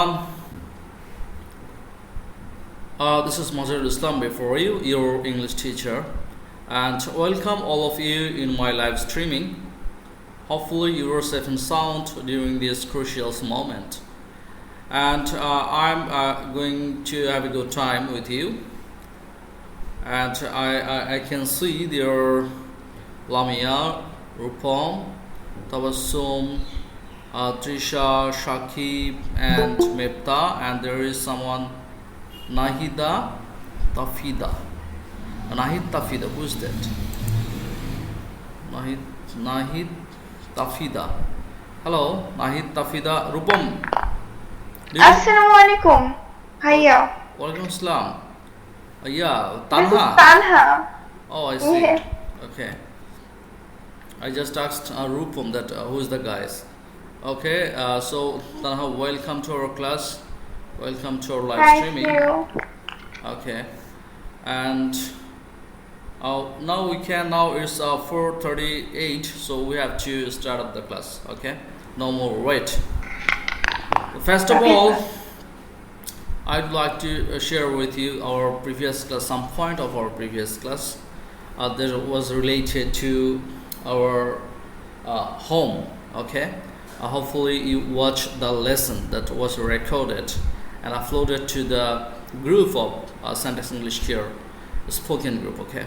everyone. This is Mazhar Islam before you, your English teacher, and welcome all of you in my live streaming. Hopefully, you are safe and sound during this crucial moment. And I'm going to have a good time with you. And I can see there Lamia, Rupam, Tabassum, Trisha, Shakib, and Mepta, and there is someone Nahida Tafida. Nahid Tafida, who's that? Nahid Tafida. Hello, Nahid Tafida. Rupam. Assalamualaikum. Hiya. Walaikum Assalam. Yeah, This is Tanha. Tanha. Oh, I see. Yeah. Okay. I just asked Rupam that who is the guys. Okay, so Tanha, welcome to our class. Welcome to our live Thank streaming. you. Okay, and now it's 4:38, so we have to start up the class. Okay, no more wait. First of all, I'd like to share with you our previous class, some point of our previous class that was related to our home. Okay, hopefully you watched the lesson that was recorded and uploaded to the group of Syntax English Care spoken group. Okay,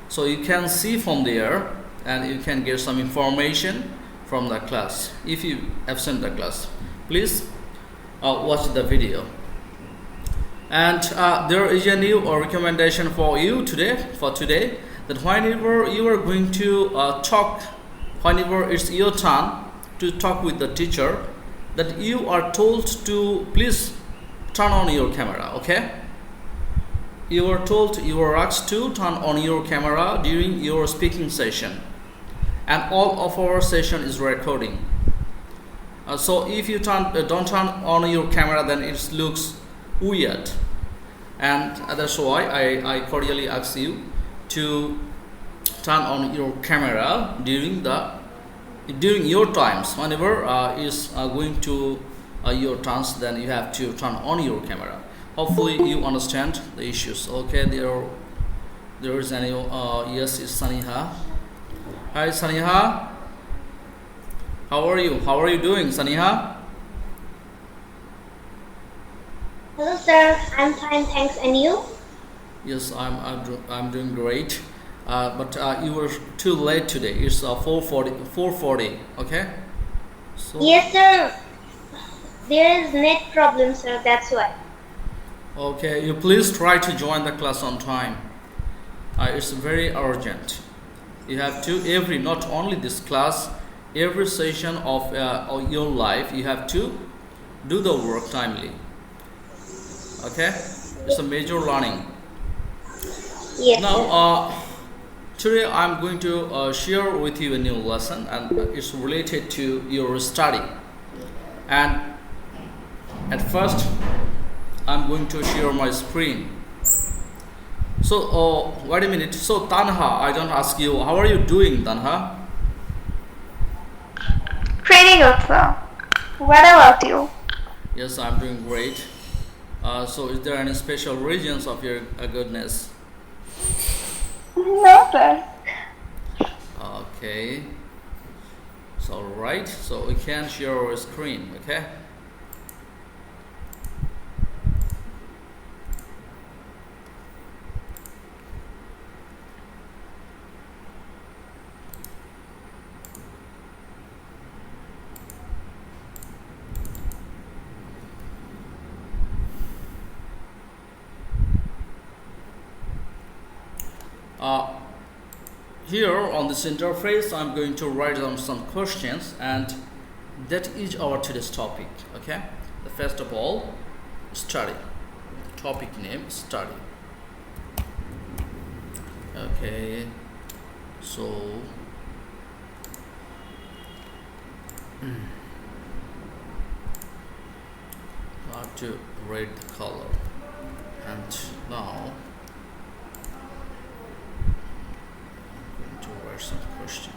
so you can see from there and you can get some information from the class. If you absent the class, please watch the video. And there is a new recommendation for you today, that whenever you are going to talk, whenever it's your turn to talk with the teacher, that you are told to please turn on your camera. Okay, you are asked to turn on your camera during your speaking session, and all of our session is recording. So if you don't turn on your camera, then it looks weird, and that's why I cordially ask you to turn on your camera during your times. Whenever is going to your turns, then you have to turn on your camera. Hopefully you understand the issues. Okay, there is any yes, it's Saniha. Hi Saniha, how are you doing, Saniha? Hello, sir. I'm fine, thanks. And you? Yes, I'm doing great. But you were too late today. It's 4:40. Okay. So, Yes, sir. There is net problem, sir. That's why. okay, you please try to join the class on time. It's very urgent. You have to not only this class, every session of your life, you have to do the work timely. Okay, it's a major learning. Yes. Now, today I'm going to share with you a new lesson, and it's related to your study. And at first, I'm going to share my screen. So, wait a minute. So, Tanha, I don't ask you, how are you doing, Tanha? Pretty good, sir. What about you? Yes, I'm doing great. So, is there any special reasons of your goodness? No, sir. Okay. So, right. So, we can share our screen. Okay. Here on this interface, I'm going to write down some questions, and that is our today's topic. Okay, the first of all, study. Topic name, study. Okay, so I have to rate the color, and now to write some question.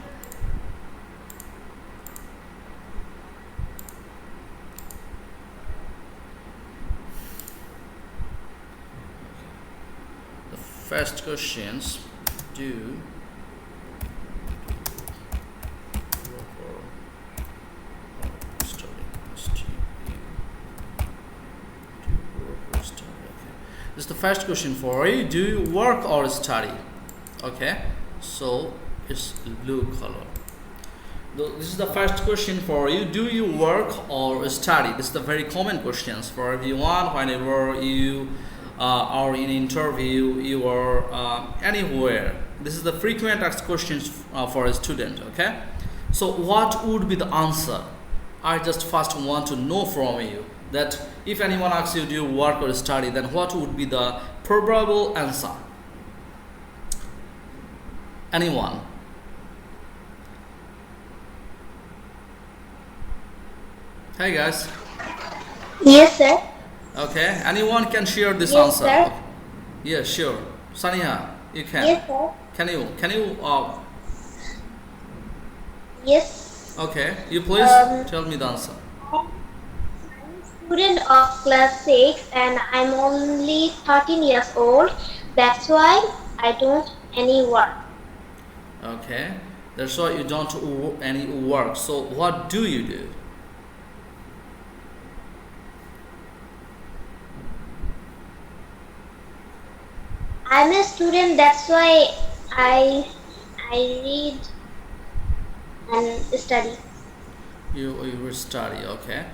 first questions. Do work or study? Do work or study? Okay. This is the first question for you. Do you work or study? Okay. So it's blue color. This is the first question for you. Do you work or study? This is the very common questions for everyone. Whenever you are in interview, you are anywhere. This is the frequent asked questions for a student. Okay. So what would be the answer? I just first want to know from you that if anyone asks you, do you work or study, then what would be the probable answer? Anyone? Hey guys. Yes, sir. Okay. Anyone can share this Yes, answer? sir. Yeah, sure. Saniha, you can. Yes, sir. Can you? Yes. Okay. You please tell me the answer. I'm a student of class 6 and I'm only 13 years old. That's why I don't any work. Okay. That's why you don't any work. So what do you do? I'm a student. That's why I read and study. You will study. Okay.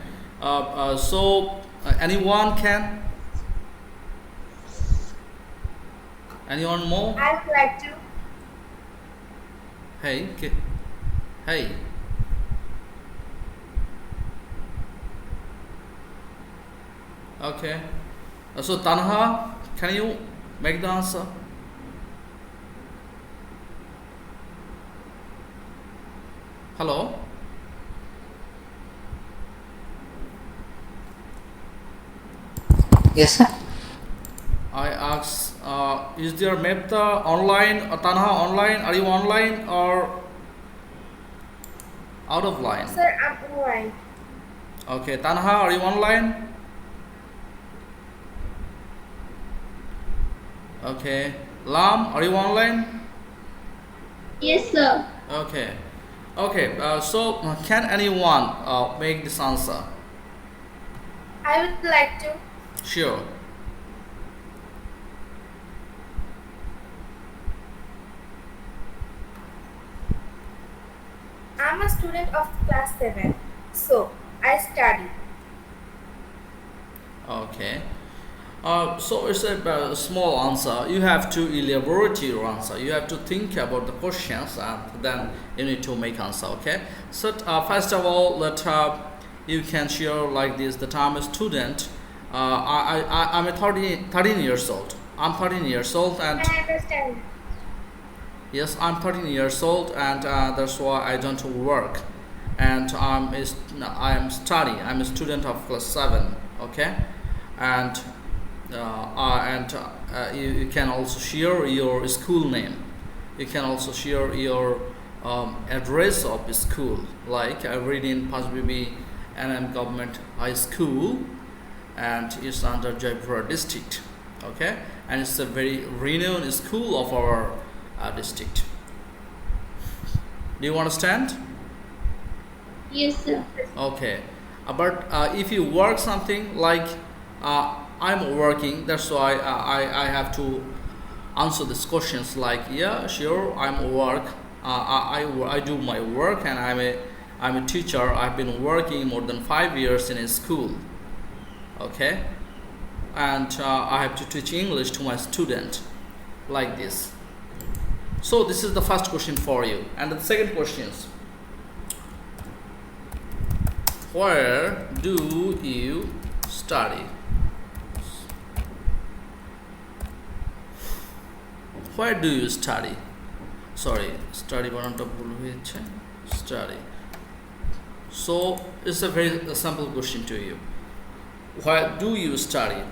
So anyone can? Anyone more? I would like to. Hey. Hey. Okay. So Tanha, can you make the answer? Hello. Yes, sir. I asked, is there Mepta online or Tanha online? Are you online or out of line? Sir, I'm online. Okay, Tanha, are you online? Okay, Lam, are you online? Yes, sir. Okay, so can anyone make this answer? I would like to. Sure. I'm a student of class 7, so I study. Okay. So it's a small answer. You have to elaborate your answer. You have to think about the questions and then you need to make answer. Okay. So first of all, you can share like this. That I'm a student. I'm a 13 years old. I'm 13 years old and I understand. yes, I'm 13 years old and that's why I don't work. And I am studying. I'm a student of class 7. Okay. And you can also share your school name. You can also share your address of the school. Like I read in Pasbibi NM Government High School, and it's under Jaipur district. Okay, and it's a very renowned school of our district. Do you understand? Yes, sir. Okay, but if you work something like I'm working, that's why I have to answer these questions like, yeah, sure, I'm work. I do my work and I'm a teacher. I've been working more than 5 years in a school. Okay, and I have to teach English to my student like this. So this is the first question for you, and the second questions. Where do you study? Where do you study? Sorry, study বানানটা ভুল হয়েছে. Study. So it's a very simple question to you. Where do you study?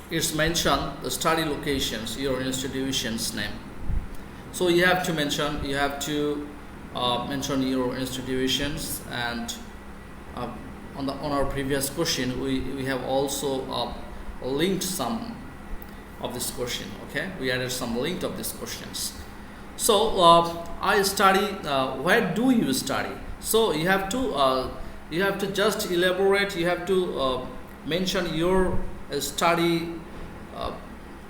It's mentioned the study locations, your institution's name. So you have to mention your institutions, and on our previous question we have also linked some of this question. Okay, we added some link of these questions. So I study. Where do you study? So you have to just elaborate. You have to mention your study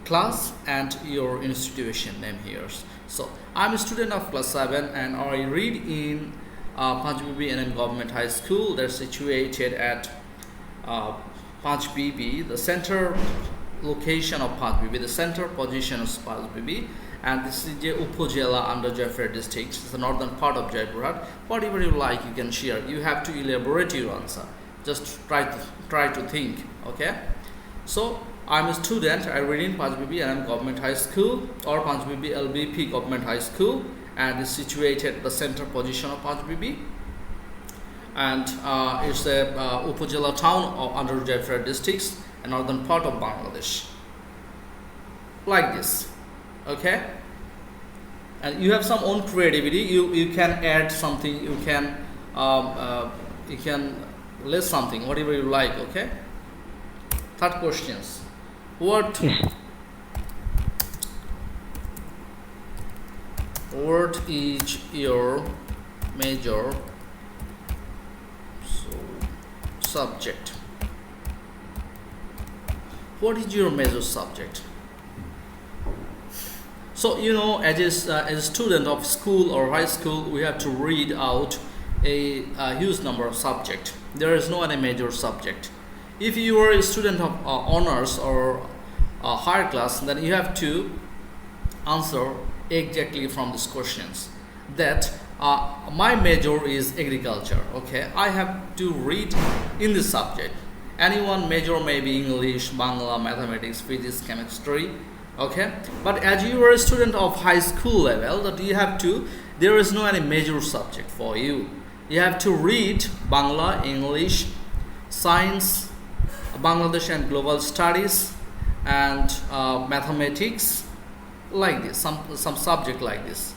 class and your institution name here. So I'm a student of class 7 and I read in Panchbibi NM Government High School. They're situated at Panchbibi, the center location of Panchbibi, the center position of Panchbibi, and this is the Upojela under Jaipur district. It's the northern part of Jaipurhat. Whatever you like, you can share. You have to elaborate your answer. Just try to think. Okay. So I'm a student. I read in Panchbibi NM Government High School or Panchbibi LBP Government High School, and is situated at the center position of Panchbibi. And it's a Upojela town under Jaipur districts, a northern part of Bangladesh. Like this, okay. And you have some own creativity. You can add something. You can list something, whatever you like. Okay. Third questions. What is your major subject? What is your major subject? So as a student of school or high school, we have to read out a huge number of subjects. There is no any major subject. If you are a student of honors or higher class, then you have to answer exactly from these questions. That my major is agriculture. Okay, I have to read in this subject. Anyone major may be English, Bangla, mathematics, physics, chemistry. Okay, but as you are a student of high school level, that you have to, there is no any major subject for you. You have to read Bangla, English, science, Bangladesh and global studies, and mathematics, like this, some subject like this.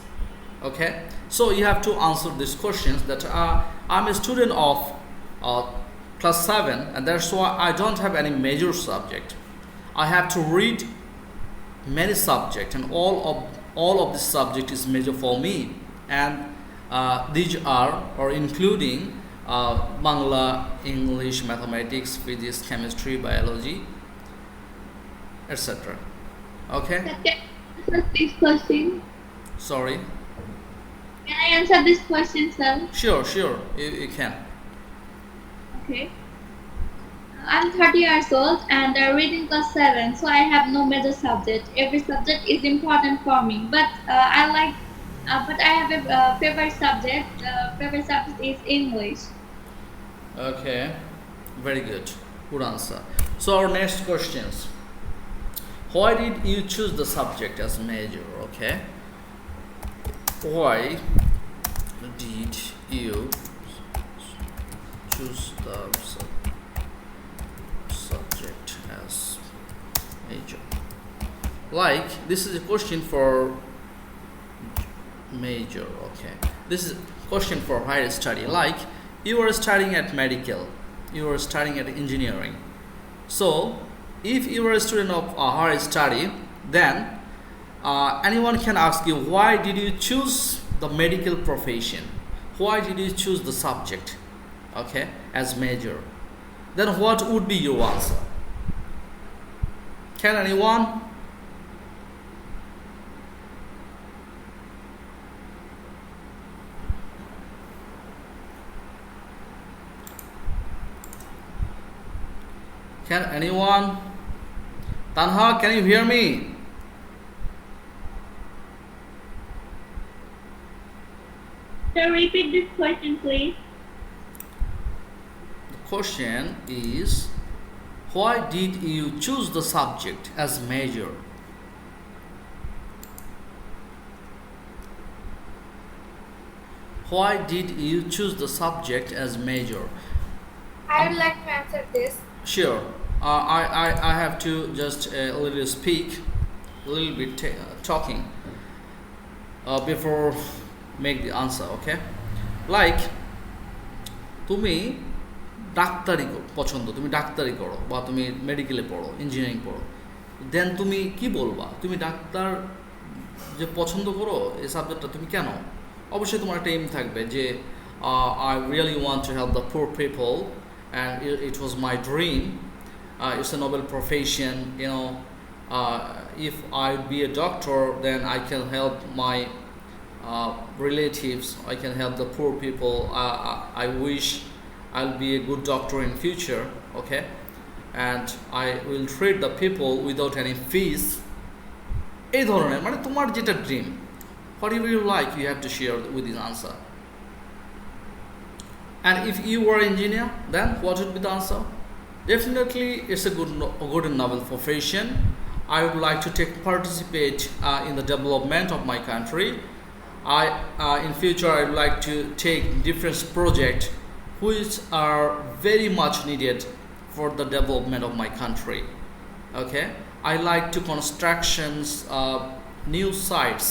Okay, so you have to answer these questions. That I'm a student of class 7, and that's why I don't have any major subject. I have to read many subjects, and all of this subject is major for me, and these are or including Bangla, English, mathematics, physics, chemistry, biology, etc. Okay. Can I answer this question? Sorry. Can I answer this question, sir? Sure. You can. Okay. I'm 30 years old and I read in class 7, so I have no major subject. Every subject is important for me, but I have a favorite subject. Favorite subject is English. Okay. Very good. Good answer. So our next questions. Why did you choose the subject as major? Okay. Why did you choose the subject as major? Like, this is a question for major. Okay, this is a question for higher study. Like, you are studying at medical, you are studying at engineering. So if you are a student of higher study, then anyone can ask you, why did you choose the medical profession? Why did you choose the subject, okay, as major? Then what would be your answer? Can anyone? Can anyone? Tanha, can you hear me? Sir, repeat this question, please. The question is, why did you choose the subject as major? Why did you choose the subject as major? I would like to answer this. Sure. I have to just a little speak, a little bit talking before make the answer. Okay, like তুমি ডাক্তারি পছন্দ, তুমি ডাক্তারি করো বা তুমি মেডিকেলে পড়ো, ইঞ্জিনিয়ারিং পড়ো, দেন তুমি কি বলবা, তুমি ডাক্তার যে পছন্দ করো এই সাবজেক্টটা, তুমি কেন? অবশ্যই তোমার একটা এম থাকবে যে I really want to help the poor people and it was my dream. It's a noble profession, you know. If I would be a doctor, then I can help my relatives, I can help the poor people. I wish I'll be a good doctor in future, okay, and I will treat the people without any fees. এই ধরনের মানে তোমার যেটা dream, whatever you like, you have to share with this answer. And if you were an engineer, then what would be the answer? Definitely, it's a good and noble profession. I would like to participate in the development of my country. In future, I would like to take different projects which are very much needed for the development of my country. Okay, I like to constructions new sites.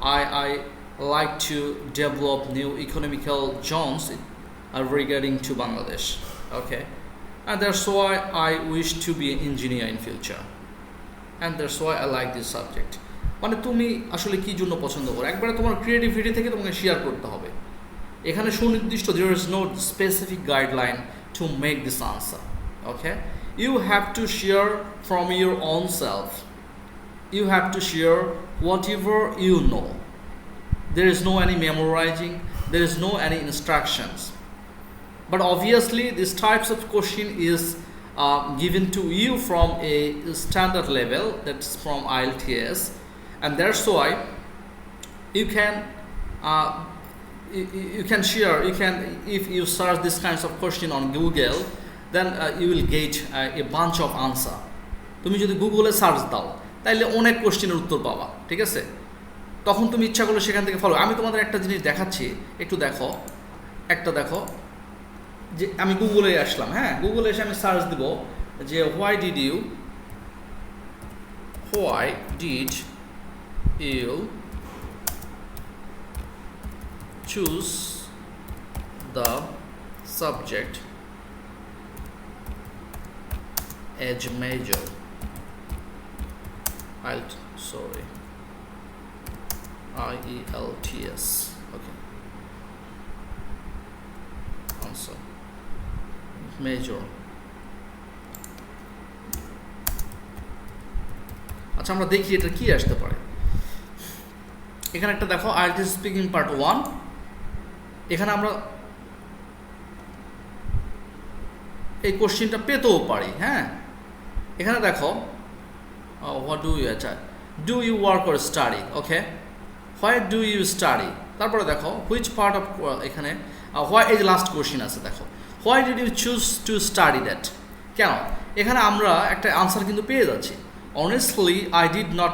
I like to develop new economical zones regarding to Bangladesh. Okay, and that's why I wish to be an engineer in future. And that's why I like this subject. মানে তুমি আসলে কি জন্য পছন্দ করো, একবারে তোমার creativity থেকে তোমাকে শেয়ার করতে হবে। এখানে সুনির্দিষ্ট, there is no specific guideline to make this answer. Okay, you have to share from your own self. You have to share whatever you know. There is no any memorizing, there is no any instructions. But obviously these types of question is given to you from a standard level, that's from IELTS, and that's why you can share, you can, if you search this kinds of question on Google, then you will get a bunch of answer. তুমি যদি গুগলে search দাও তাইলে অনেক কোশ্চেনের উত্তর পাবা, ঠিক আছে? তখন তুমি ইচ্ছা করলে সেখান থেকে ফলো। আমি তোমাদের একটা জিনিস দেখাচ্ছি, একটু দেখো, একটা দেখো যে আমি গুগলে আসলাম, হ্যাঁ, গুগলে এসে আমি সার্চ দিব যে why did you choose the subject as major? IELTS. Okay. Answer. Major. আচ্ছা, আমরা দেখি এটা কি আসতে পারে। এখানে একটা দেখো, IELTS স্পিকিং পার্ট 1। এখানে আমরা এই কোশ্চেনটা পেতেও পারি, হ্যাঁ। এখানে দেখো, what do you do you work or study? Okay, where do you study? তারপরে দেখো which part of এখানে why এই লাস্ট কোশ্চেন আছে, দেখো why did you choose to study that? কেন? এখানে আমরা একটা আনসার কিন্তু পেয়ে যাচ্ছি। Honestly, I did not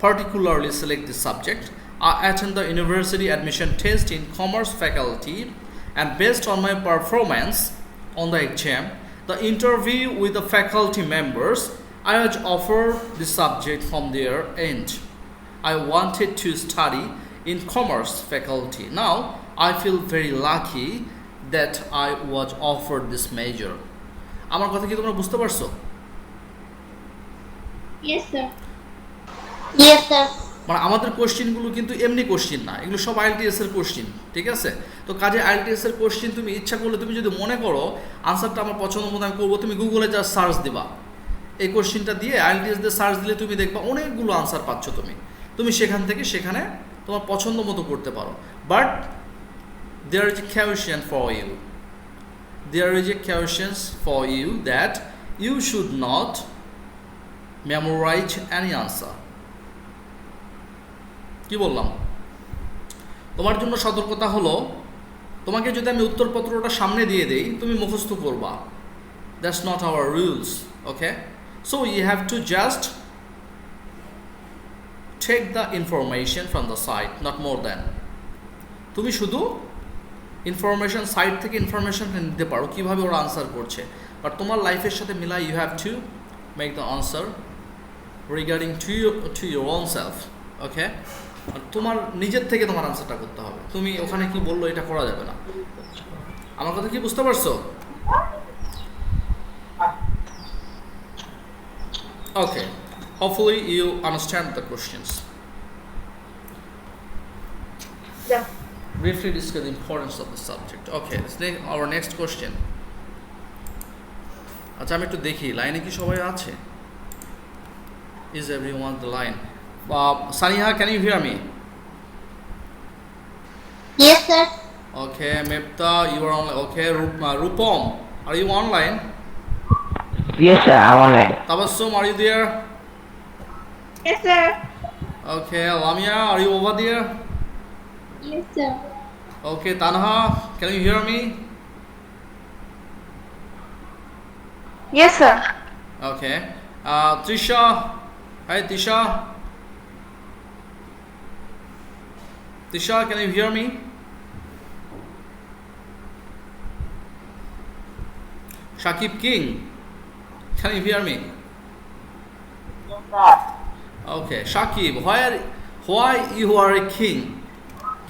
particularly select this subject. I attended the university admission test in commerce faculty, and based on my performance on the exam, the interview with the faculty members, I was offered the subject from their end. I wanted to study in commerce faculty. Now, I feel very lucky that I was offered this major. আমার কথা কি তোমরা বুঝতে পারছো? Yes, sir. Yes, sir. মানে আমাদের কোশ্চেনগুলো কিন্তু এমনি কোশ্চেন না, এগুলো সব IELTS এর কোশ্চেন, ঠিক আছে? তো কাজে IELTS এর কোশ্চেন তুমি ইচ্ছা করলে, তুমি যদি মনে করো আনসারটা আমার পছন্দ মতো আমি করবো, তুমি গুগলে যা সার্চ দিবা, এই কোশ্চেনটা দিয়ে IELTS দিয়ে সার্চ দিলে তুমি দেখবা অনেকগুলো আনসার পাচ্ছ। তুমি সেখান থেকে সেখানে তোমার পছন্দ মতো করতে পারো। But there is a question for you. There is a questions for you that you should not memorize any answer. কি বললাম? তোমার জন্য সতর্কতা হলো, তোমাকে যদি আমি উত্তরপত্রটা সামনে দিয়ে দেই, তুমি মুখস্থ করবা। That's not our rules, okay? So you have to just take the information from the site, not more than. তুমি শুধু ইনফরমেশন সাইট থেকে ইনফরমেশনটা নিতে পারো কিভাবে ওরা আনসার করছে, বাট তোমার লাইফের সাথে মিলাই you have to make the answer regarding to your own self, okay? তোমার নিজের থেকে তোমার আনসারটা করতে হবে। তুমি ওখানে কি বললো এটা করা যাবে না। আমার কথা কি বুঝতে পারছো? Okay. Hopefully you understand the questions. Yeah. Briefly discuss the importance of the subject. Okay, let's take our next question. আচ্ছা আমি একটু দেখি লাইনে কি সবাই আছে? Is everyone the line? Saniha, can you hear me? Yes, sir. Okay, Mepta, you are online. Okay, Rupam, are you online? Yes, sir, I'm online. Tabassum, are you there? Yes, sir. Okay, Lamia, are you over there? Yes, sir. Okay, Tanha, can you hear me? Yes, sir. Okay. Trisha, hi Tisha. Tisha, can you hear me? Shakib King, can you hear me? Yes, sir. Okay, Shakib, why you are a king?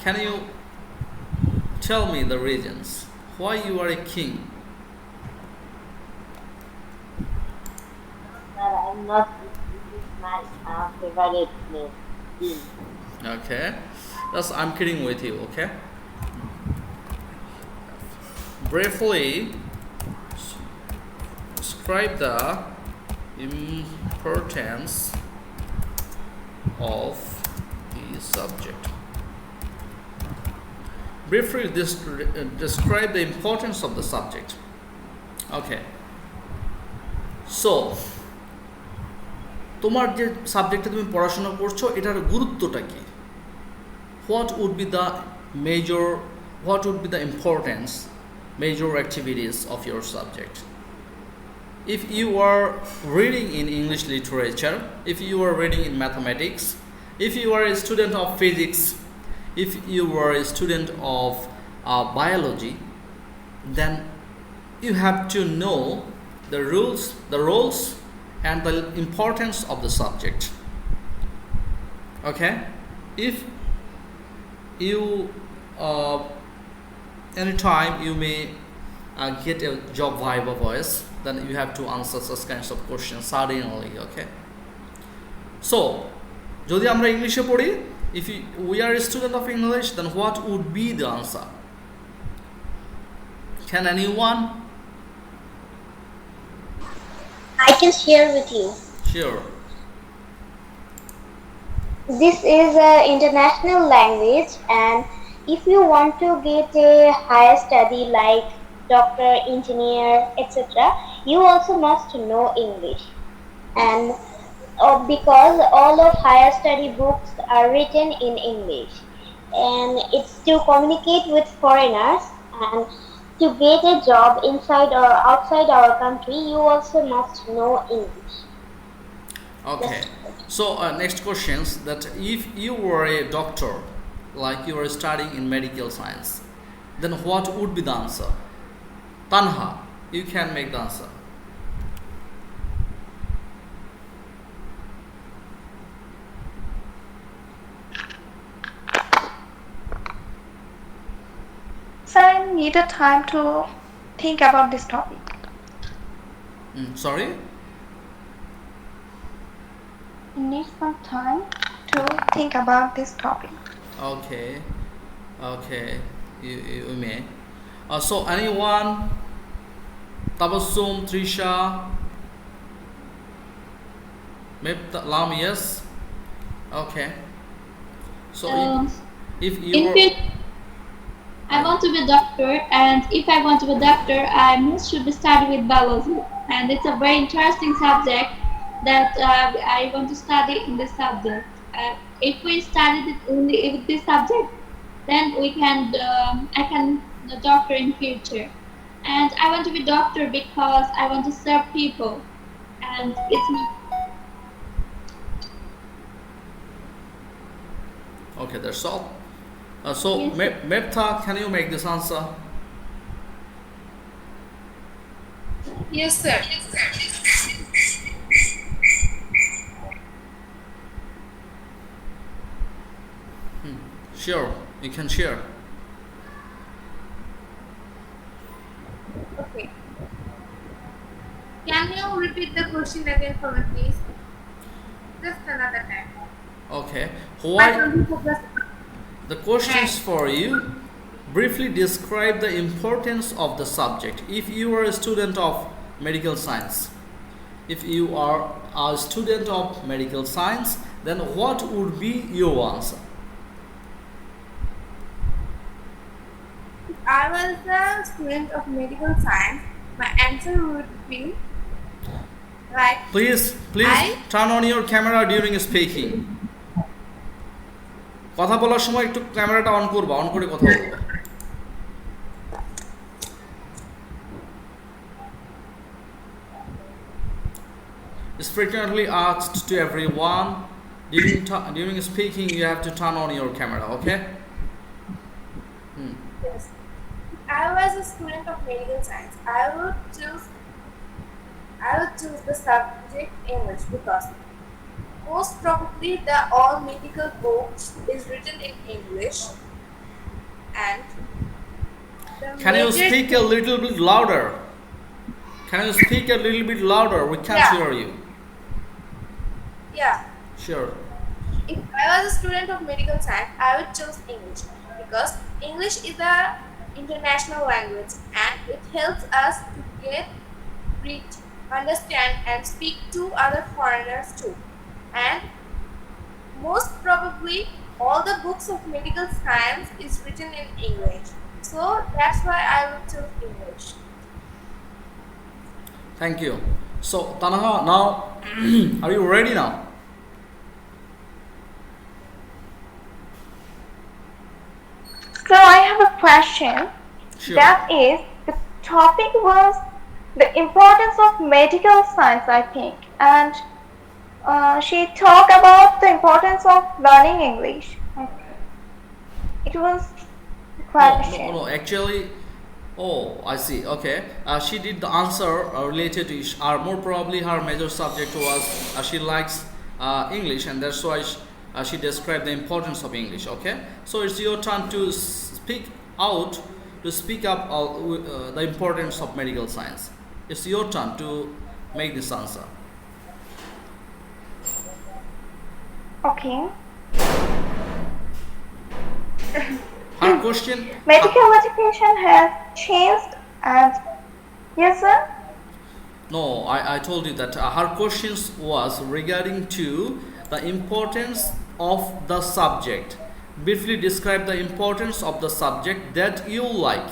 Can you tell me the reasons why you are a king? Sir, I'm not. This is my favorite place. Okay, I'm kidding with you. Okay, briefly describe the importance of the subject. Briefly describe the importance of the subject. Okay, so তোমার যে সাবজেক্টে তুমি পড়াশোনা করছো এটার গুরুত্বটা কি? What would be the importance, major activities of your subject? If you are reading in English literature, if you are reading in mathematics, if you are a student of physics, if you are a student of biology, then you have to know the roles and the importance of the subject. Okay, if you anytime you may get a job viva voice, then you have to answer such kinds of questions suddenly. Okay, so যদি আমরা ইংলিশে পড়ি, if we are a student of English, then what would be the answer? Can anyone? I can share with you. Sure. This is an international language, and if you want to get a higher study like doctor, engineer, etc., you also must know English. And because all of higher study books are written in English, and it's to communicate with foreigners, and to get a job inside or outside our country, you also must know English. Okay. So next questions, that if you were a doctor, like you are studying in medical science, then what would be the answer? Tanha, you can make the answer. Sir, I need a time to think about this topic. Sorry? I need some time to think about this topic. Okay. You may. So anyone? Tabassum, Trisha, Lam, yes. Okay. So if you In were, future, I want to be a doctor, and if I want to be a doctor, I should be study with biology, and it's a very interesting subject that I want to study in this subject. If we studied it only with this subject, then I can be a doctor in future. And I want to be doctor because I want to serve people, and it's my okay, that's all. So Yes. Mepta, can you make this answer? Yes, sir. Sure, you can share. Okay. Can you repeat the question again for me, please? Just another time. Okay. But Why? only for just The questions for you. Briefly describe the importance of the subject. If you are a student of medical science, if you are a student of medical science, then what would be your answer? if I was a student of medical science, my answer would be like Please I turn on your camera during speaking. কথা বলার সময় একটু ক্যামেরাটা on করবা, on করে কথা বলবা. It's frequently asked to everyone during speaking you have to turn on your camera, okay? yes. If I was a student of medical science, I would choose the subject English because most probably the all medical books is written in English and the Can you major speak a little bit louder? Can you speak a little bit louder? We can't Yeah. hear you. yeah. Sure. If I was a student of medical science, I would choose English because English is a international language and it helps us to get, read, understand and speak to other foreigners too. And most probably all the books of medical science is written in English. So that's why I would choose English. Thank you. So Tanaha, now are you ready now? So I have a question. Sure. That is, the topic was the importance of medical science, I think, and she talked about the importance of learning English. It was the question. No. Actually, oh, I see. Okay. She did the answer related to more probably her major subject was she likes English, and that's why she described the importance of English. Okay. So it's your turn to speak out, to speak up the importance of medical science. It's your turn to make this answer. Okay. Her question. Medical education has changed and yes sir? No, I told you that her questions was regarding to the importance of the subject. Briefly describe the importance of the subject that you like.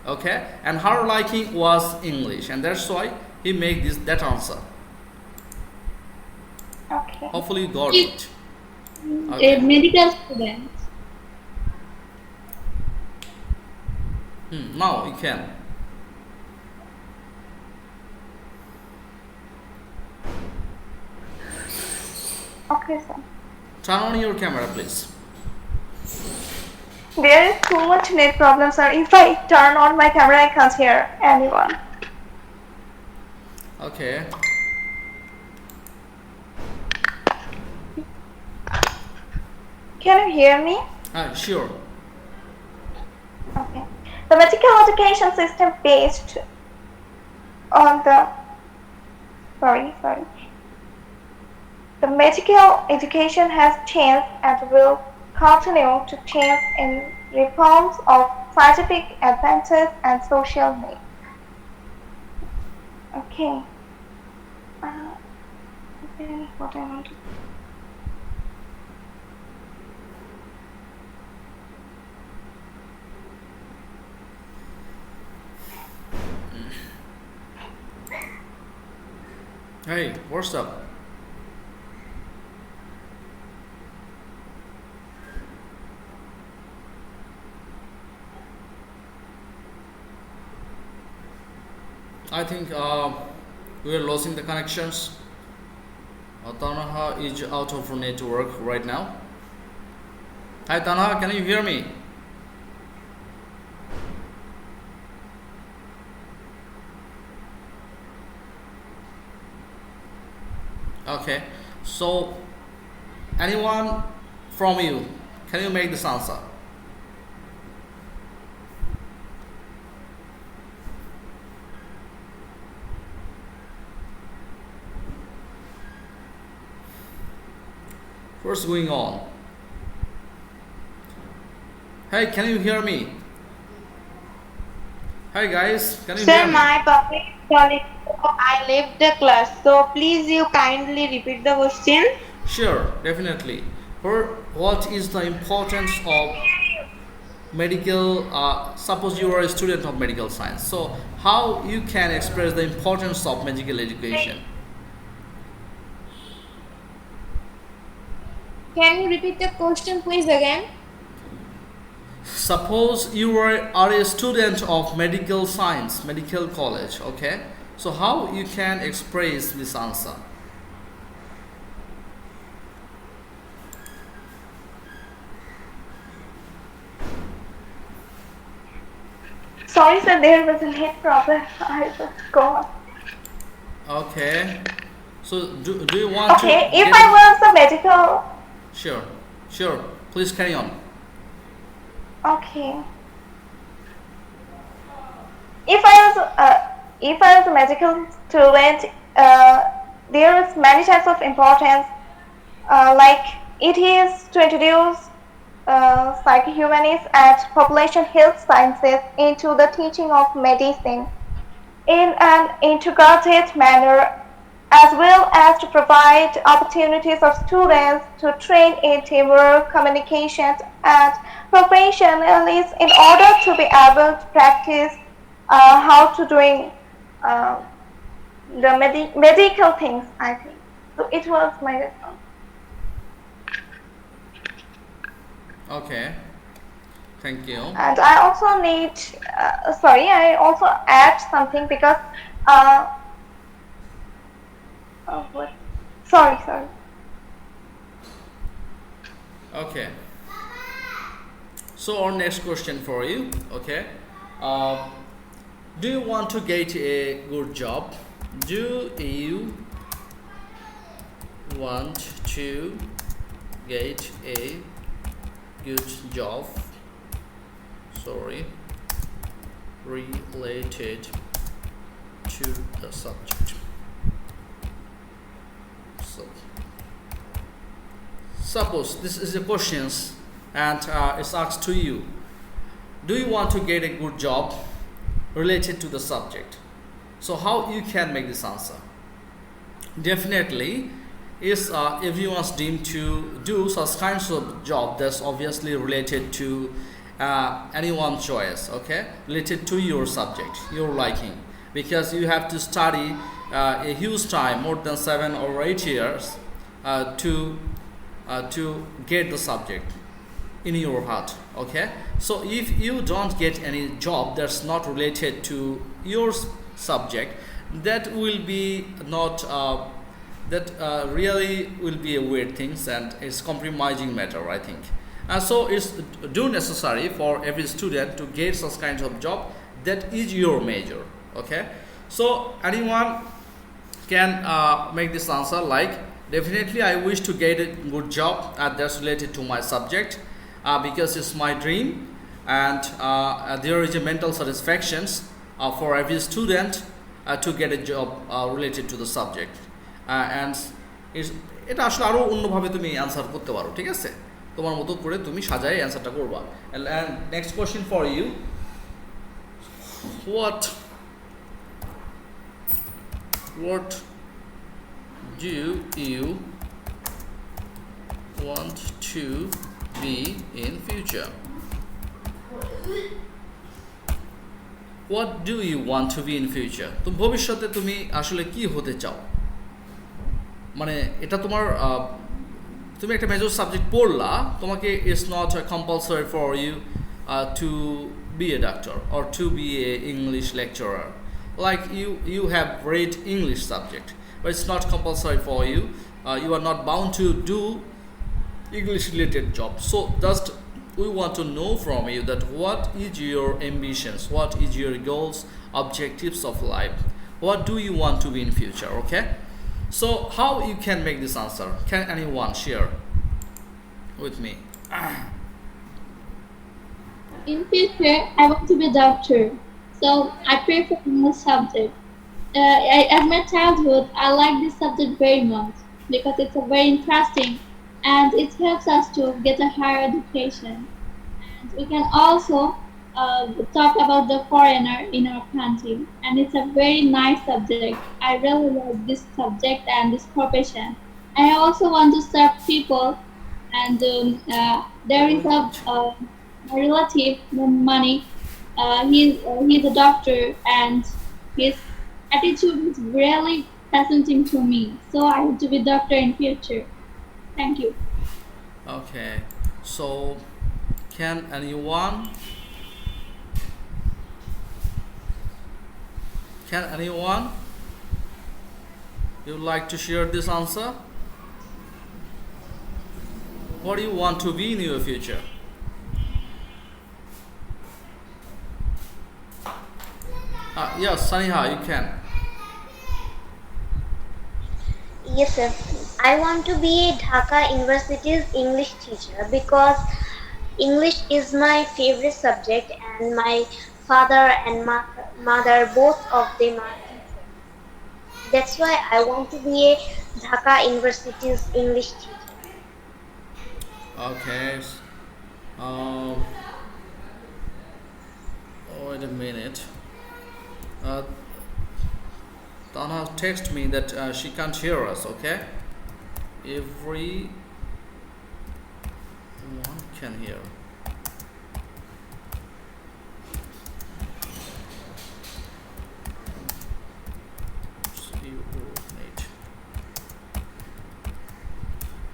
Okay, and her liking was English, and that's why he made that answer. Okay. Hopefully you got it. A Okay. medical student. Now you can. Okay sir. Turn on your camera, please. There is too much net problem, sir. If I turn on my camera, I can't hear anyone. Okay. Can you hear me? Sure. Okay. The medical education system based on the sorry. The medical education has changed and will continue to change in reforms of scientific advances and social needs. Okay. Okay, what I want to Hey, what's up? I think we are losing the connections. Tanaha is out of network right now. Hi Tanaha, can you hear me? Okay, so anyone from you, can you make this answer? What's going on? Hey, can you hear me? Hi guys, can you hear Sir, me? my public college, I left the class. So please you kindly repeat the question. Sure, definitely. What is the importance of medical? Suppose you are a student of medical science. So how you can express the importance of medical education? Can you repeat the question, please, again? Suppose you are a student of medical science, medical college. Okay. So how you can express this answer? Sorry, sir, there was a net problem. I just go on. Okay. So do you want Okay, to if get I was a medical, Sure. Please carry on. okay. If I was a medical student, there is many types of importance. Like it is to introduce psychohumanics and population health sciences into the teaching of medicine in an integrated manner, as well as to provide opportunities for students to train in teamwork, communication, and professionalism in order to be able to practice how to doing the medical things, I think. So it was my response. Okay. Thank you. And I also need, I also add something because, what? Sorry. Okay. So our next question for you. Okay. Do you want to get a good job? Do you want to get a good job? Sorry. Related to the subject. So, suppose this is the questions and it's asked to you. Do you want to get a good job related to the subject? So how you can make this answer? Definitely is everyone's deemed to do such kinds of job that's obviously related to anyone's choice, okay, related to your subject, your liking, because you have to study a huge time, more than 7 or 8 years to get the subject in your heart. Okay, so if you don't get any job that's not related to your subject, that will be not really will be a weird thing, and it's compromising matter, I think. So it's do necessary for every student to get such kinds of job that is your major. Okay, so anyone can make this answer like, definitely I wish to get a good job that's related to my subject because it's my dream, and there is a mental satisfactions for every student to get a job related to the subject, and এটা আসলে আরো অন্যভাবে তুমি answer করতে পারো, ঠিক আছে, তোমার মতো করে তুমি সাজায় অ্যানসারটা করবা। And next question for you, what do you want to be in future? What do you want to be in future? তো ভবিষ্যতে তুমি আসলে কি হতে চাও, মানে এটা তোমার তুমি একটা মেজর সাবজেক্ট পড়লা, তোমাকে it's not compulsory for you to be a doctor or to be a English lecturer, like you have read English subject, but it's not compulsory for you. You are not bound to do English related job. So just we want to know from you that what is your ambitions, what is your goals, objectives of life, what do you want to be in future? Okay, so how you can make this answer? Can anyone share with me? In future, I want to be a doctor, so I prefer English subject. As my childhood, I like this subject very much because it's a very interesting and it helps us to get a higher education. And we can also talk about the foreigner in our country, and it's a very nice subject. I really love this subject and this profession. I also want to serve people, and there is a relative, money. He's a doctor, and his attitude is really fascinating to me. So I want to be doctor in future. Thank you. Okay. So, can anyone? Can anyone? You would like to share this answer? What do you want to be in your future? Yes, Saniha, you can. Yes, sir. I want to be a Dhaka University's English teacher because English is my favorite subject and my father and mother both of them are teachers. That's why I want to be a Dhaka University's English teacher. Okay. Um, wait a minute. Uh, Dana text me that she can't hear us. Okay. Everyone can hear.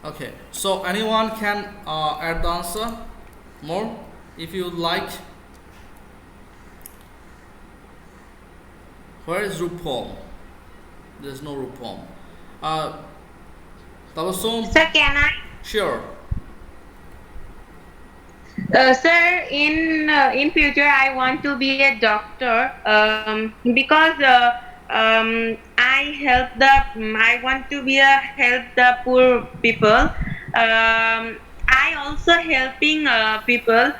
Okay, so anyone can add the answer more if you would like. Where is Rupom? There's no Rupom. Tabassum? Sir, can I? Sure. Sir, in future, I want to be a doctor because I want to be a help the poor people. I also helping people.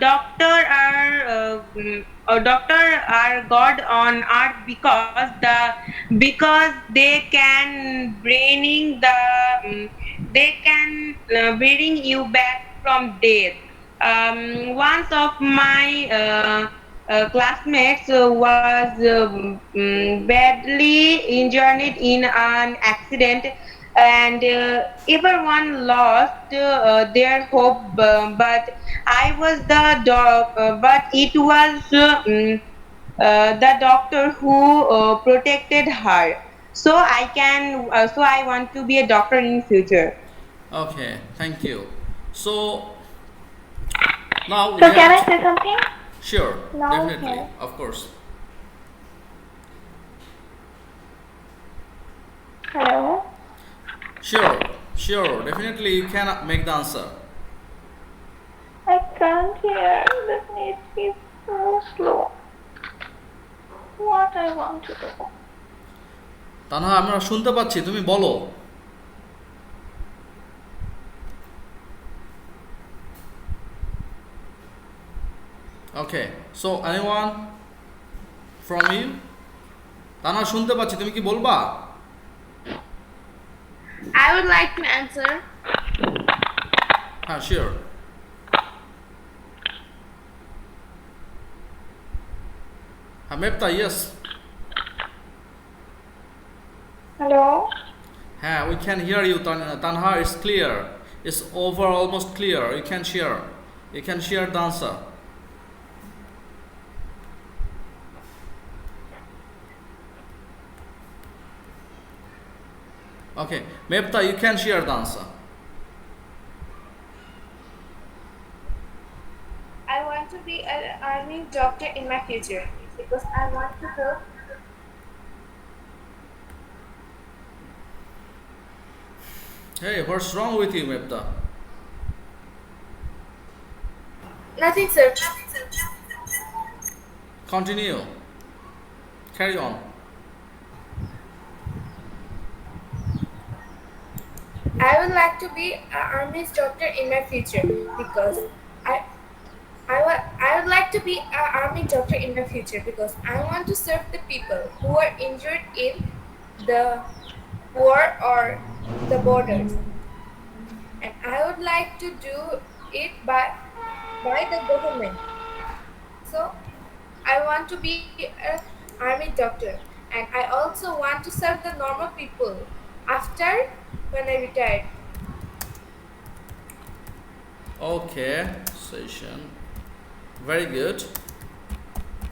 Doctor are God on earth because they can bring you back from death. One of my classmates was badly injured in an accident, and everyone lost their hope. But but it was the doctor who protected her. So I want to be a doctor in future. Okay, thank you. So now we So can I have say something? sure, No, definitely, okay. of course. Hello? Sure, definitely you can make the answer. I can't hear. The net is so slow. What I want to do? Tanha আমরা শুনতে পাচ্ছি, তুমি বলো। Okay, so anyone from you? Tanha শুনতে পাচ্ছি, তুমি কি বলবা? I would like to answer. Sure. Mepta, yes. Hello? We can hear you, Tanha. It's clear. It's over almost clear. You can share. You can share the answer. Okay, Mepta, you can share the answer. I want to be an army doctor in my future because I want to help. Hey, what's wrong with you, Mepta? Nothing, sir. Continue. Carry on. I would like to be an army doctor in my future because I would like to be an army doctor in my future because I want to serve the people who are injured in the war or the borders. and I would like to do it by the government. So I want to be an army doctor, and I also want to serve the normal people after when I retired. Okay, session. Very good.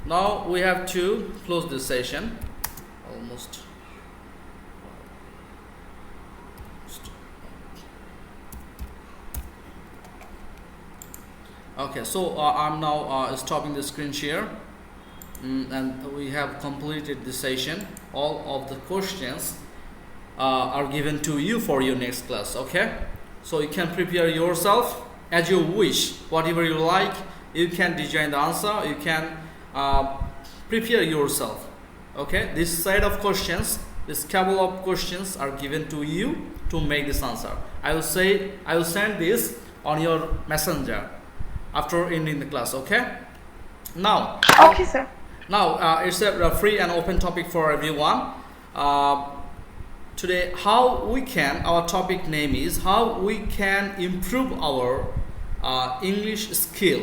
Now we have to close this session. Almost. Okay, so I'm now stopping the screen share. And we have completed the session. All of the questions are given to you for your next class. Okay, so you can prepare yourself as you wish, whatever you like. You can design the answer, you can prepare yourself. Okay, this set of questions, this couple of questions are given to you to make this answer. I will send this on your messenger after ending the class. Okay, now Okay, sir. now it's a free and open topic for everyone. Today, our topic name is how we can improve our English skill.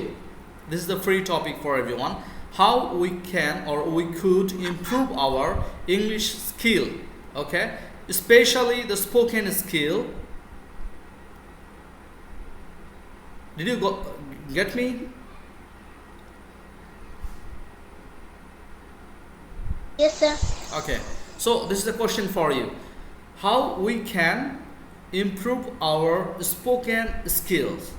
This is the free topic for everyone. How we can or we could improve our English skill. Okay, especially the spoken skill. Did you get me? Yes, sir. Okay, so this is the question for you. How we can improve our spoken skills?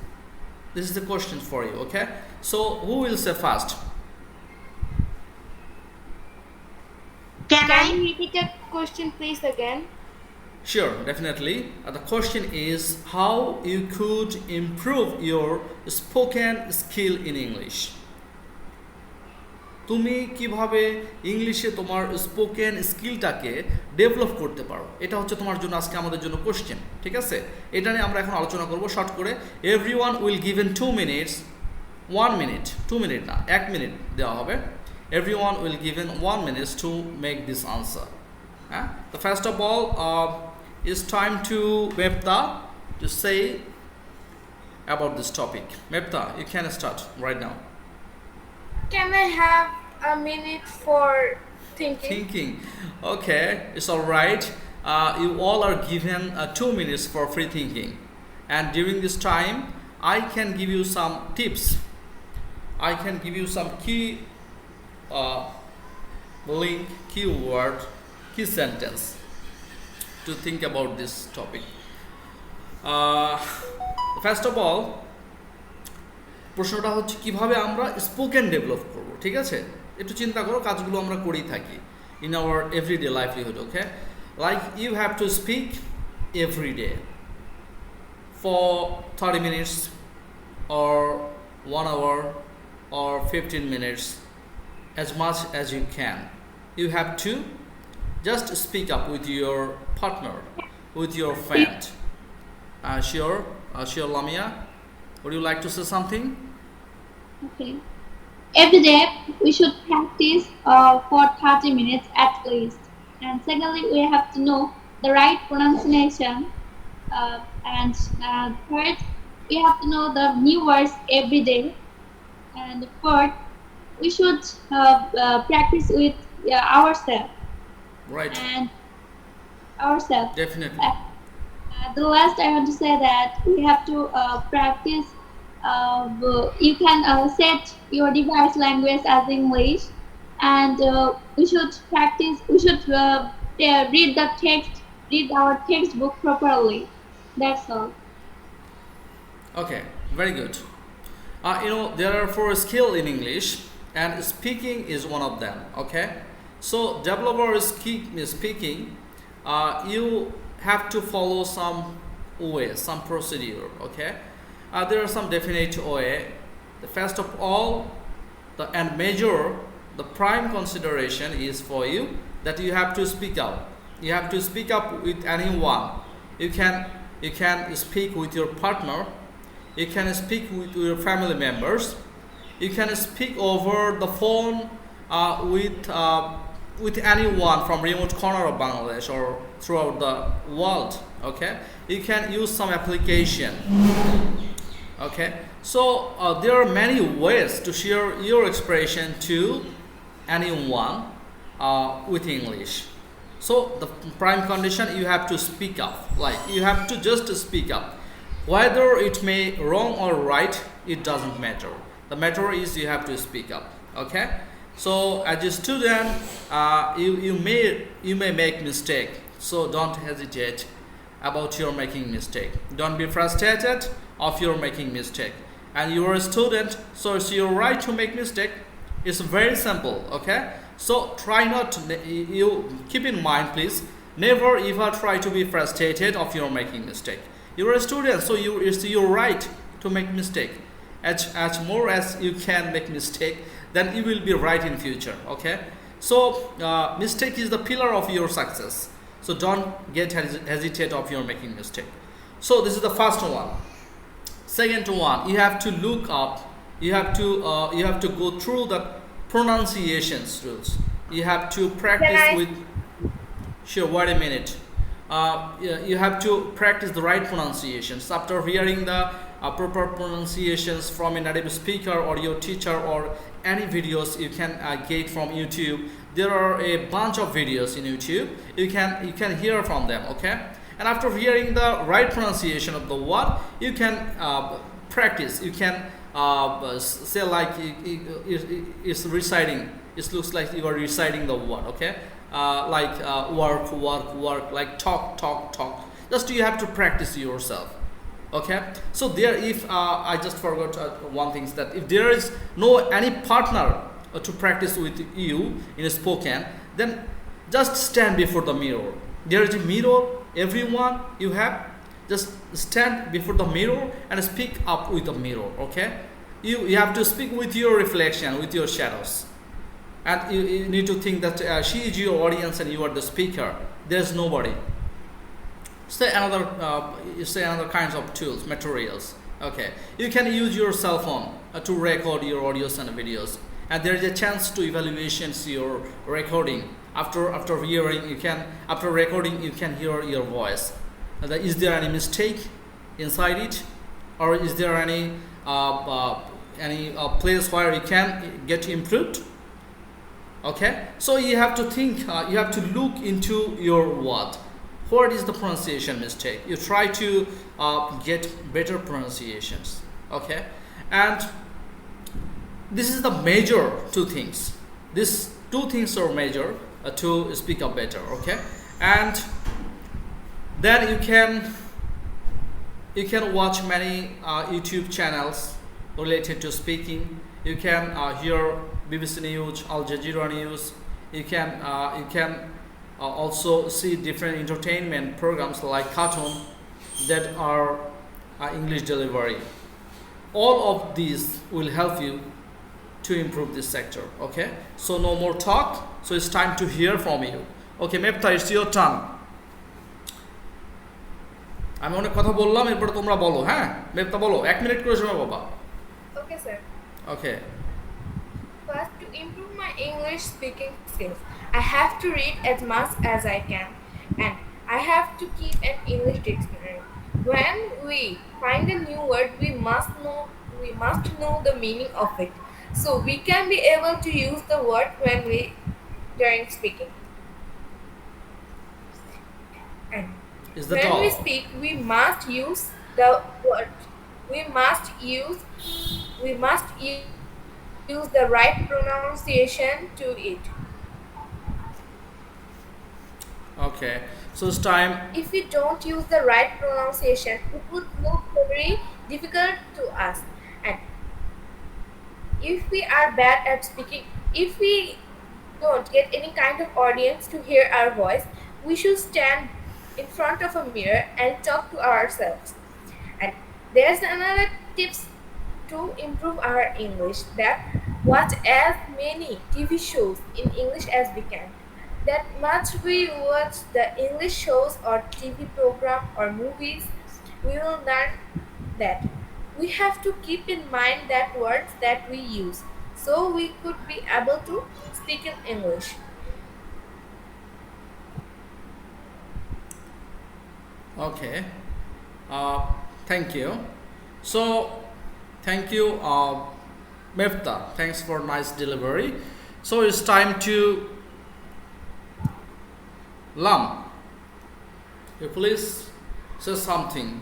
This is the question for you. Okay, so who will say first? Can Can I? you repeat the question, please, again? Sure, definitely. The question is how you could improve your spoken skill in English. তুমি কিভাবে ইংলিশে তোমার spoken স্কিলটাকে develop করতে পারো, এটা হচ্ছে তোমার জন্য আজকে আমাদের জন্য কোশ্চেন। ঠিক আছে, এটা নিয়ে আমরা এখন আলোচনা করব শর্ট করে। Everyone will given 2 minutes, 1 minute, 2 minute না 1 মিনিট দেওয়া হবে। Everyone will given 1 minute to make this answer. হ্যাঁ, তো first of all it's time to Mepta to say about this topic. Mepta, you can start right now. Can I have a minute for thinking? Okay, it's all right. You all are given 2 minutes for free thinking, and during this time I can give you some tips. I can give you some key link, keyword, key sentence to think about this topic. First of all, প্রশ্নটা হচ্ছে কিভাবে আমরা spoken develop করব। ঠিক আছে, একটু চিন্তা করো, কাজগুলো আমরা করেই থাকি in our everyday livelihood. Okay, like you have to speak every day for 30 minutes or 1 hour or 15 minutes, as much as you can. You have to just speak up with your partner, with your friend. Sure, Lamia, would you like to say something? Okay. Every day we should practice for 30 minutes at least. And secondly, we have to know the right pronunciation. And third, we have to know the new words every day. And fourth, we should practice with ourselves. Right, And ourselves. definitely. The last I want to say that we have to practice. You can set your device language as English, and we should practice. We should read the text, read our textbook properly. That's all. Okay, very good. There are 4 skills in English, and speaking is one of them. Okay, so develop our speaking. You have to follow some way, some procedure. Okay, there are some definite way. The first of all, the prime consideration is for you that you have to speak out. You have to speak up with anyone. You can speak with your partner. You can speak with your family members. You can speak over the phone with with anyone from remote corner of Bangladesh or throughout the world. Okay, you can use some application. Okay, so there are many ways to share your expression to anyone with English. So the prime condition, you have to speak up, like you have to just speak up, whether it may wrong or right, it doesn't matter. The matter is you have to speak up. Okay, so as a student, you may make mistake, so don't hesitate about your making mistake. Don't be frustrated of your making mistake. And you are a student, so it's your right to make mistake. It's very simple. Okay, so try not to, you keep in mind, please, never ever try to be frustrated of your making mistake. You're a student, so it's your right to make mistake. As more as you can make mistake, then you will be right in future. Okay, so mistake is the pillar of your success, so don't get hesitate of your making mistake. So this is the first one. Second one, you have to look up, you have to go through the pronunciations rules. You have to practice with, sure, wait a minute. You have to practice the right pronunciations. After hearing the proper pronunciations from a native speaker or your teacher or any videos you can get from YouTube, there are a bunch of videos in YouTube. You can hear from them. Okay, and after hearing the right pronunciation of the word, you can practice. You can say like it's reciting. It looks like you are reciting the word. Okay, like work, like talk. Just you have to practice yourself. Okay, so there, if I just forgot one thing, is that if there is no any partner to practice with you in a spoken, then just stand before the mirror. There is a mirror, everyone you have, just stand before the mirror and speak up with the mirror. Okay, you have to speak with your reflection, with your shadows, and you need to think that she is your audience and you are the speaker. There's nobody. Say another kinds of tools, materials. Okay, you can use your cell phone to record your audios and videos, and there is a chance to evaluations your recording. After hearing, after recording you can hear your voice. Is there any mistake inside it, or is there any place where you can get improved? Okay, so you have to think, you have to look into your word. What is the pronunciation mistake? You try to get better pronunciations. Okay, and this is the major two things. These two things are major to speak up better. Okay, and then you can watch many YouTube channels related to speaking. You can hear BBC News, Al Jazeera News. You can also see different entertainment programs like cartoon that are English delivery. All of these will help you to improve this sector. Okay, so no more talk, so it's time to hear from you. Okay, Mepta, it's your turn. আমি অনেক কথা বললাম, এরপরে তোমরা বলো। হ্যাঁ মেপতা বলো, 1 minute করে শোনো বাবা। Okay, sir. Okay. First, to improve my English speaking skills, I have to read as much as I can, and I have to keep an English dictionary. When we find a new word, we must know the meaning of it, so we can be able to use the word during speaking. And Is that when all? we speak, we must use the word. We must use the right pronunciation to it. Okay, so it's time. If we don't use the right pronunciation, it would look very difficult to us. And if we are bad at speaking, if we don't get any kind of audience to hear our voice, we should stand in front of a mirror and talk to ourselves. And there's another tips to improve our English, that watch as many TV shows in English as we can. That much we watch the English shows or TV program or movies, we will learn that. We have to keep in mind that words that we use, so we could be able to speak in English. Okay. Thank you. So, thank you, Mefta. Thanks for nice delivery. So it's time to Lam. You please say something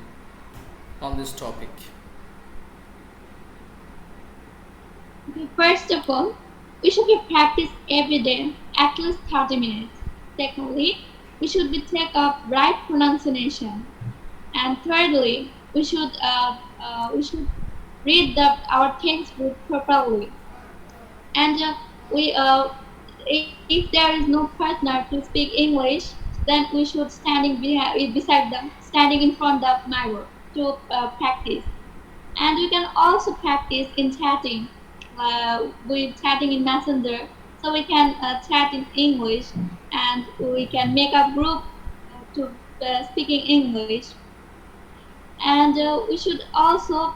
on this topic. Okay, first of all, we should be practice every day, at least 30 minutes. Secondly, we should be take up right pronunciation. And thirdly, we should read our textbook properly. And if there is no partner to speak English, then we should beside them, standing in front of mirror to practice. And we can also practice in chatting, with chatting in Messenger, so we can chat in English, and we can make a group to speaking English. And we should also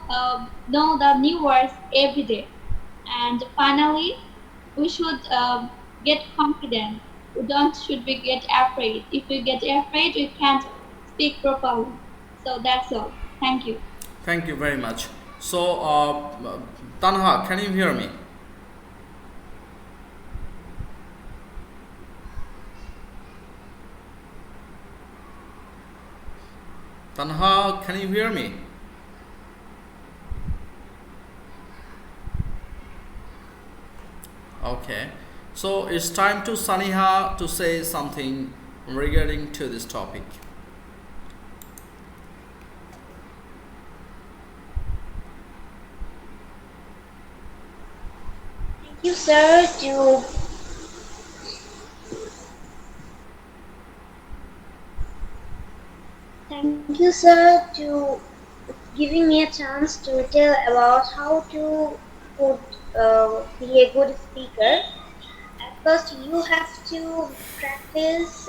know the new words every day. And finally, we should get confident. We don't should be get afraid. If we get afraid, we can't speak properly. So that's all. Thank you. Thank you very much. So, Tanha, can you hear me? Tanha, can you hear me? Okay. So it's time to Saniha to say something regarding to this topic. Thank you, sir, to Thank you, sir, to giving me a chance to tell about how to put, be a good speaker. At first, you have to practice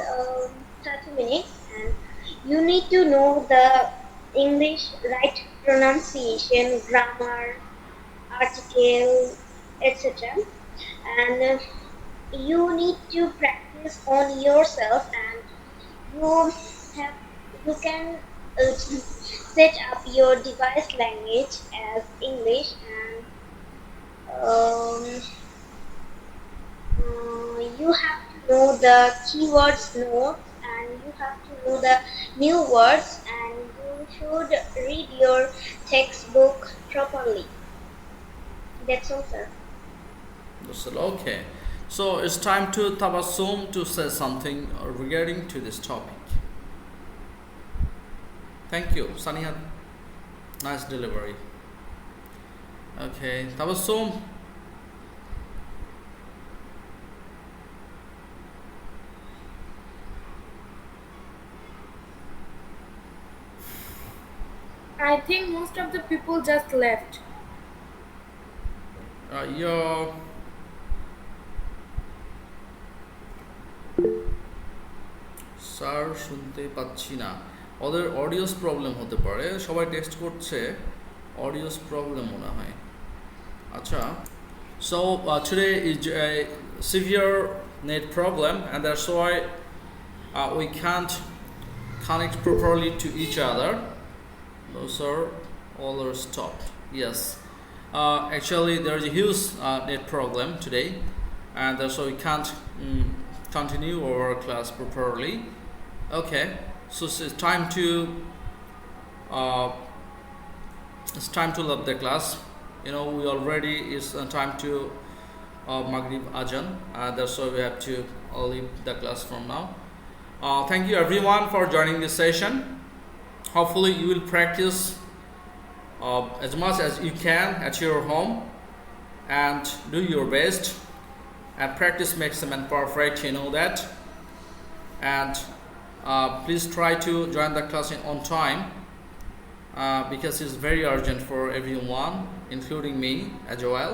30 minutes, and you need to know the English right pronunciation, grammar, article, etc. And you need to practice on yourself, and you have you can set up your device language as English, and you have to know the keywords notes, and you have to know the new words, and you should read your textbook properly. That's all, sir. That's all. Okay. So it's time to Tabassum to say something regarding to this topic. Thank you, Saniha. Nice delivery. Okay, Tabassum. I think most of the people just left. Your sir শুনতে পাচ্ছি না, ওদের audios problem হতে পারে, সবাই text করছে, audios problem মনে হয়। আচ্ছা, so today is a severe net problem, and that's why we can't connect properly to each other. Those are all are stopped. Yes, actually there is a huge net problem today, and that's why we can't continue our class properly. Okay, so it's time to leave the class. You know, we already is time to Maghrib Ajan, that's why we have to leave the class from now. Thank you everyone for joining this session. Hopefully you will practice as much as you can at your home, and do your best, and practice makes a man perfect, you know that. And please try to join the class on time, because it's very urgent for everyone, including me as well.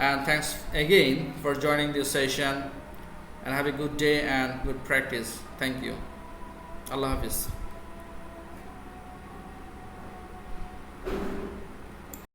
And thanks again for joining this session, and have a good day and good practice. Thank you. Allah Hafiz.